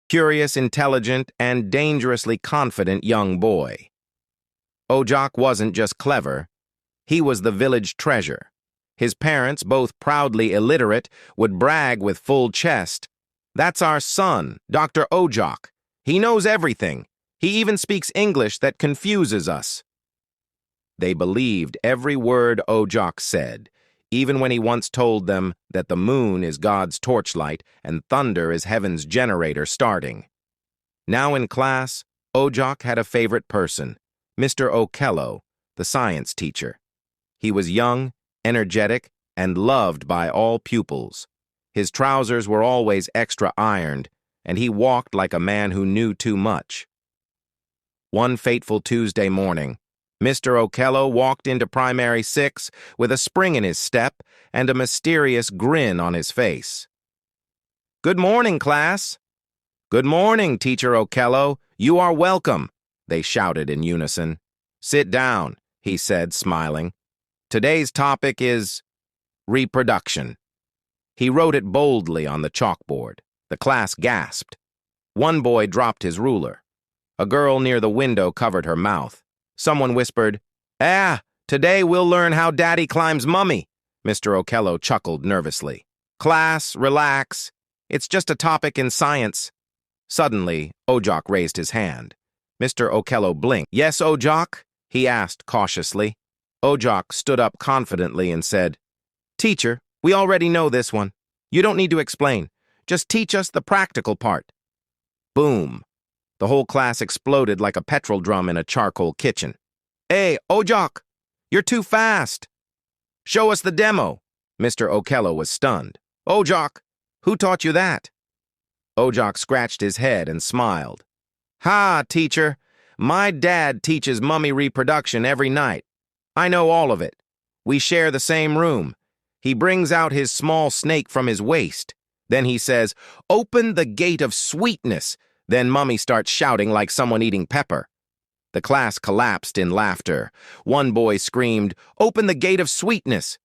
curious, intelligent, and dangerously confident young boy. Ojok wasn't just clever, he was the village treasure. His parents, both proudly illiterate, would brag with full chest, "That's our son, Dr. Ojok. He knows everything. He even speaks English that confuses us." They believed every word Ojok said, even when he once told them that the moon is God's torchlight and thunder is heaven's generator starting. Now in class, Ojok had a favorite person, Mr. Okello, the science teacher. He was young, energetic, and loved by all pupils. His trousers were always extra ironed, and he walked like a man who knew too much. One fateful Tuesday morning, Mr. Okello walked into Primary 6 with a spring in his step and a mysterious grin on his face. "Good morning, class." "Good morning, Teacher Okello. You are welcome," they shouted in unison. "Sit down," he said, smiling. "Today's topic is reproduction." He wrote it boldly on the chalkboard. The class gasped. One boy dropped his ruler. A girl near the window covered her mouth. Someone whispered, "Today we'll learn how Daddy climbs mummy." Mr. Okello chuckled nervously. "Class, relax. It's just a topic in science." Suddenly, Ojok raised his hand. Mr. Okello blinked. "Yes, Ojok?" he asked cautiously. Ojok stood up confidently and said, "Teacher, we already know this one. You don't need to explain. Just teach us the practical part." Boom! The whole class exploded like a petrol drum in a charcoal kitchen. "Hey, Ojok! You're too fast!" "Show us the demo!" Mr. Okello was stunned. "Ojok, who taught you that?" Ojok scratched his head and smiled. "Ha, teacher! My dad teaches mummy reproduction every night. I know all of it. We share the same room. He brings out his small snake from his waist. Then he says, 'Open the gate of sweetness.' Then Mummy starts shouting like someone eating pepper." The class collapsed in laughter. One boy screamed, "Open the gate of sweetness."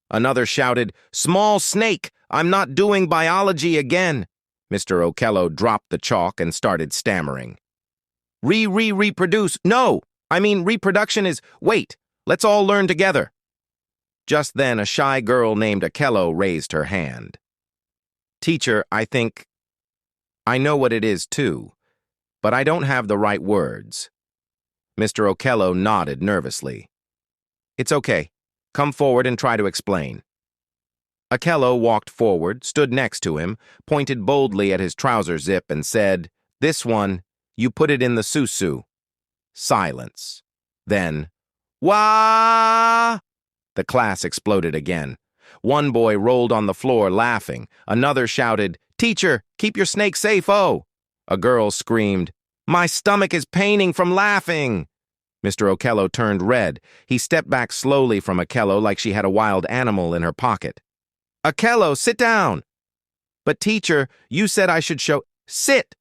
Another shouted, "Small snake, I'm not doing biology again." Mr. Okello dropped the chalk and started stammering. Reproduce. No, I mean reproduction is, wait, let's all learn together." Just then, a shy girl named Okello raised her hand. "Teacher, I know what it is too, but I don't have the right words." Mr. Okello nodded nervously. "It's okay. Come forward and try to explain." Okello walked forward, stood next to him, pointed boldly at his trouser zip and said, "This one, you put it in the susu." Silence. Then, "Wah!" The class exploded again. One boy rolled on the floor laughing. Another shouted, "Teacher, keep your snake safe, oh!" A girl screamed, "My stomach is paining from laughing." Mr. Okello turned red. He stepped back slowly from Okello like she had a wild animal in her pocket. "Okello, sit down." "But teacher, you said I should show—" "Sit!"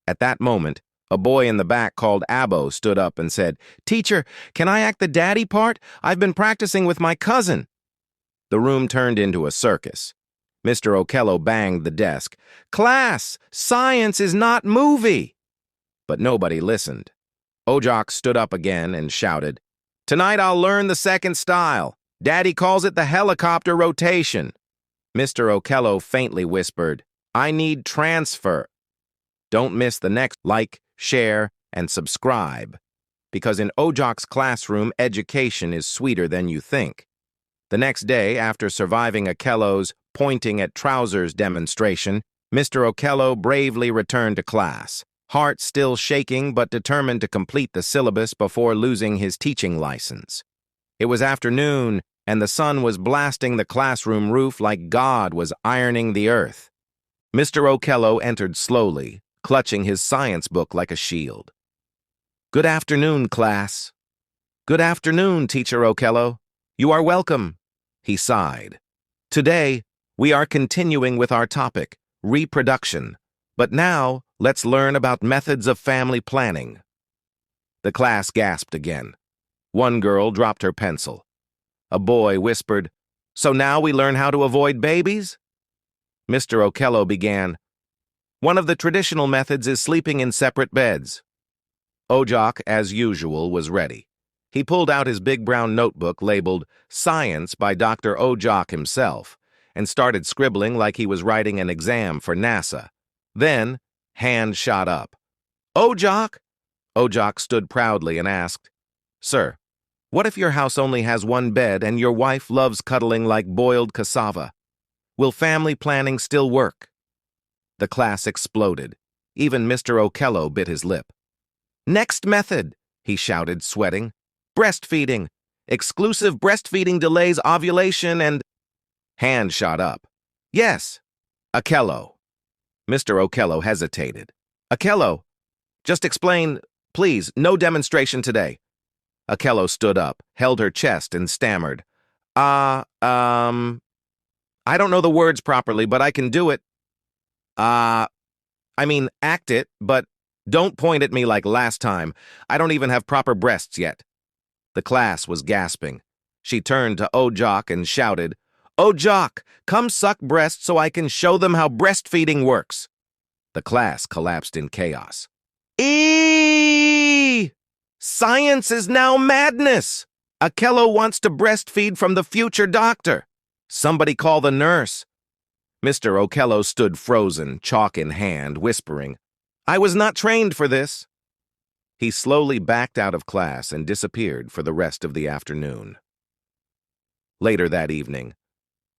At that moment, a boy in the back called Abbo stood up and said, "Teacher, can I act the daddy part? I've been practicing with my cousin." The room turned into a circus. Mr. Okello banged the desk. "Class, science is not movie!" But nobody listened. Ojok stood up again and shouted, "Tonight I'll learn the second style. Daddy calls it the helicopter rotation." Mr. Okello faintly whispered, "I need transfer." Don't miss the next like, share, and subscribe, because in Ojok's classroom, education is sweeter than you think. The next day, after surviving Okello's pointing at trousers demonstration, Mr. Okello bravely returned to class, heart still shaking but determined to complete the syllabus before losing his teaching license. It was afternoon, and the sun was blasting the classroom roof like God was ironing the earth. Mr. Okello entered slowly, clutching his science book like a shield. "Good afternoon, class." "Good afternoon, Teacher Okello. You are welcome." He sighed. "Today, we are continuing with our topic, reproduction. But now, let's learn about methods of family planning." The class gasped again. One girl dropped her pencil. A boy whispered, "So now we learn how to avoid babies?" Mr. Okello began, One of the traditional methods is sleeping in separate beds. Ojok, as usual, was ready. He pulled out his big brown notebook labeled Science by Dr. Ojok himself and started scribbling like he was writing an exam for NASA. Then, hand shot up. Ojok! Ojok stood proudly and asked, "Sir, what if your house only has one bed and your wife loves cuddling like boiled cassava? Will family planning still work?" The class exploded. Even Mr. Okello bit his lip. "Next method," he shouted, sweating. "Breastfeeding. Exclusive breastfeeding delays ovulation and—" Hand shot up. "Yes, Okello." Mr. Okello hesitated. "Okello, just explain, please, no demonstration today." Okello stood up, held her chest, and stammered. I don't know the words properly, but I can do it. Act it, but don't point at me like last time. I don't even have proper breasts yet." The class was gasping. She turned to Ojok and shouted, "Ojok, come suck breasts so I can show them how breastfeeding works." The class collapsed in chaos. Eeeeee! Science is now madness! Okello wants to breastfeed from the future doctor. Somebody call the nurse. Mr. Okello stood frozen, chalk in hand, whispering, "I was not trained for this." He slowly backed out of class and disappeared for the rest of the afternoon. Later that evening,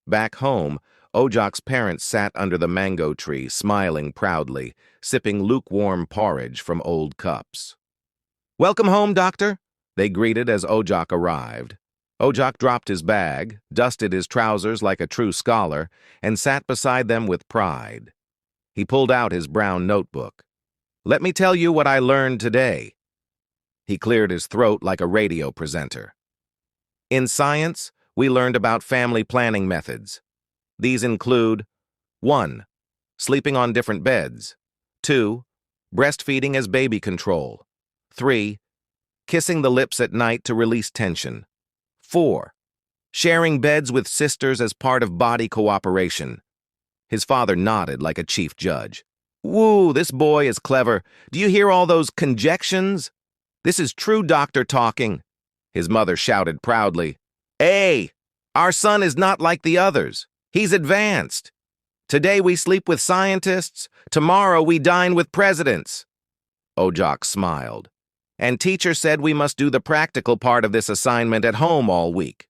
back home, Ojok's parents sat under the mango tree, smiling proudly, sipping lukewarm porridge from old cups. "Welcome home, doctor," they greeted as Ojok arrived. Ojok dropped his bag, dusted his trousers like a true scholar, and sat beside them with pride. He pulled out his brown notebook. "Let me tell you what I learned today." He cleared his throat like a radio presenter. "In science, we learned about family planning methods. These include 1. Sleeping on different beds. 2. Breastfeeding as baby control. 3. Kissing the lips at night to release tension. 4. Sharing beds with sisters as part of body cooperation." His father nodded like a chief judge. "Woo, this boy is clever. Do you hear all those conjections? This is true doctor talking." His mother shouted proudly, "Hey, our son is not like the others. He's advanced. Today we sleep with scientists. Tomorrow we dine with presidents." Ojok smiled. "And teacher said we must do the practical part of this assignment at home all week."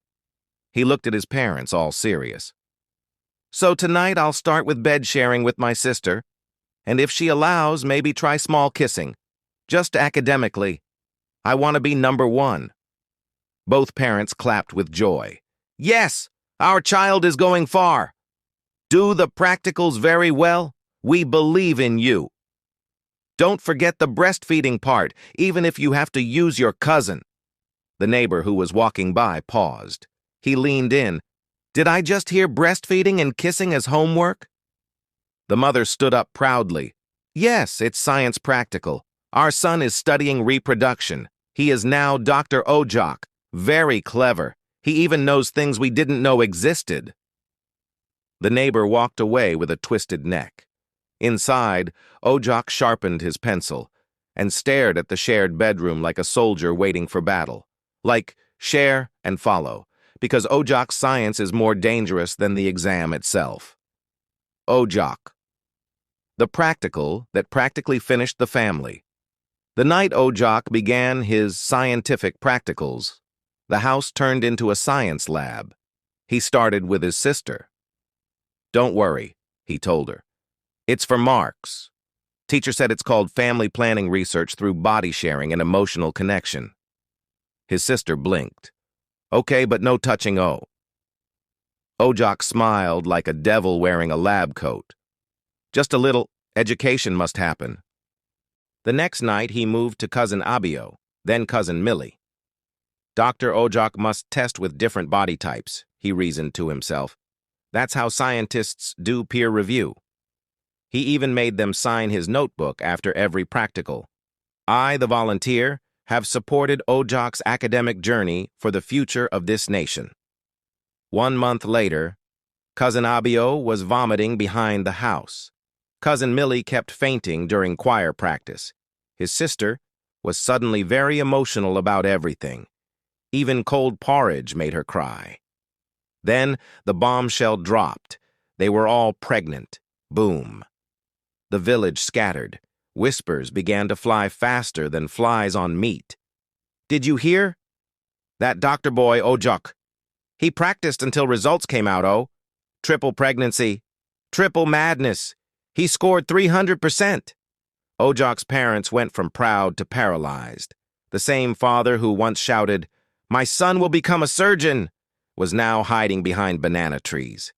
He looked at his parents, all serious. "So tonight I'll start with bed sharing with my sister, and if she allows, maybe try small kissing. Just academically. I want to be number one." Both parents clapped with joy. "Yes, our child is going far. Do the practicals very well. We believe in you. Don't forget the breastfeeding part, even if you have to use your cousin." The neighbor who was walking by paused. He leaned in. "Did I just hear breastfeeding and kissing as homework?" The mother stood up proudly. "Yes, it's science practical. Our son is studying reproduction. He is now Dr. Ojok. Very clever. He even knows things we didn't know existed." The neighbor walked away with a twisted neck. Inside, Ojok sharpened his pencil and stared at the shared bedroom like a soldier waiting for battle. Like, share and follow, because Ojok's science is more dangerous than the exam itself. Ojok. The practical that practically finished the family. The night Ojok began his scientific practicals, the house turned into a science lab. He started with his sister. "Don't worry," he told her. "It's for marks. Teacher said it's called family planning research through body sharing and emotional connection." His sister blinked. "Okay, but no touching O." Ojok smiled like a devil wearing a lab coat. "Just a little education must happen." The next night he moved to cousin Abio, then cousin Millie. Dr. Ojok must test with different body types, he reasoned to himself. That's how scientists do peer review. He even made them sign his notebook after every practical. "I, the volunteer, have supported Ojok's academic journey for the future of this nation." 1 month later, cousin Abio was vomiting behind the house. Cousin Millie kept fainting during choir practice. His sister was suddenly very emotional about everything. Even cold porridge made her cry. Then the bombshell dropped. They were all pregnant. Boom. The village scattered. Whispers began to fly faster than flies on meat. "Did you hear? That doctor boy, Ojok. He practiced until results came out, Triple pregnancy. Triple madness. He scored 300%. Ojok's parents went from proud to paralyzed. The same father who once shouted, "My son will become a surgeon," was now hiding behind banana trees.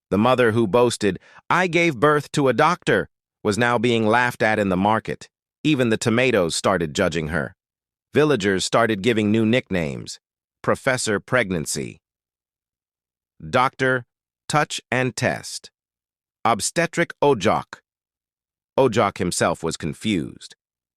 The mother who boasted, "I gave birth to a doctor," was now being laughed at in the market. Even the tomatoes started judging her. Villagers started giving new nicknames. Professor Pregnancy. Doctor Touch and Test. Obstetric Ojok. Ojok himself was confused.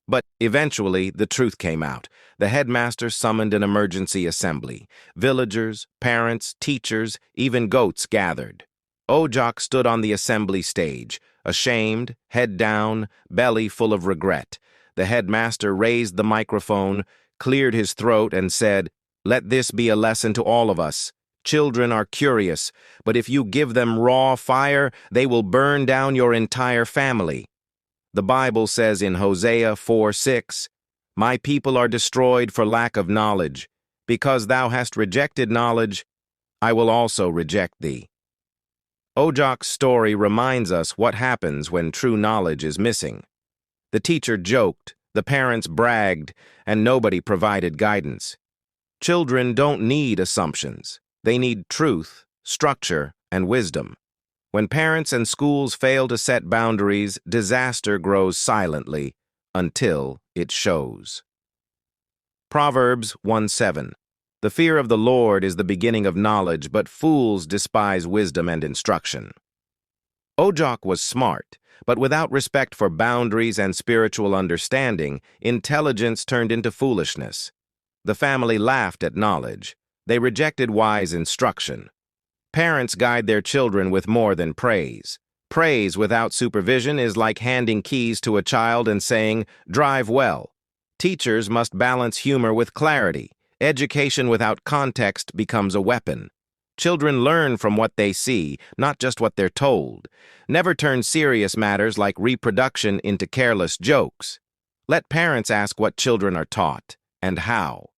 But eventually, the truth came out. The headmaster summoned an emergency assembly. Villagers, parents, teachers, even goats gathered. Ojok stood on the assembly stage, ashamed, head down, belly full of regret. The headmaster raised the microphone, cleared his throat, and said, "Let this be a lesson to all of us. Children are curious, but if you give them raw fire, they will burn down your entire family." The Bible says in Hosea 4:6, "My people are destroyed for lack of knowledge. Because thou hast rejected knowledge, I will also reject thee." Ojok's story reminds us what happens when true knowledge is missing. The teacher joked, the parents bragged, and nobody provided guidance. Children don't need assumptions. They need truth, structure, and wisdom. When parents and schools fail to set boundaries, disaster grows silently until it shows. Proverbs 1:7. The fear of the Lord is the beginning of knowledge, but fools despise wisdom and instruction. Ojok was smart, but without respect for boundaries and spiritual understanding, intelligence turned into foolishness. The family laughed at knowledge. They rejected wise instruction. Parents guide their children with more than praise. Praise without supervision is like handing keys to a child and saying, "Drive well." Teachers must balance humor with clarity. Education without context becomes a weapon. Children learn from what they see, not just what they're told. Never turn serious matters like reproduction into careless jokes. Let parents ask what children are taught and how.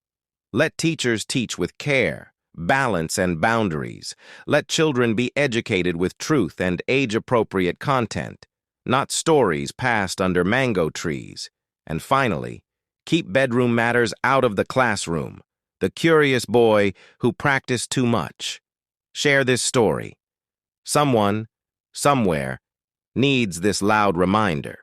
Let teachers teach with care, balance, and boundaries. Let children be educated with truth and age-appropriate content, not stories passed under mango trees. And finally, keep bedroom matters out of the classroom. The curious boy who practiced too much. Share this story. Someone, somewhere, needs this loud reminder.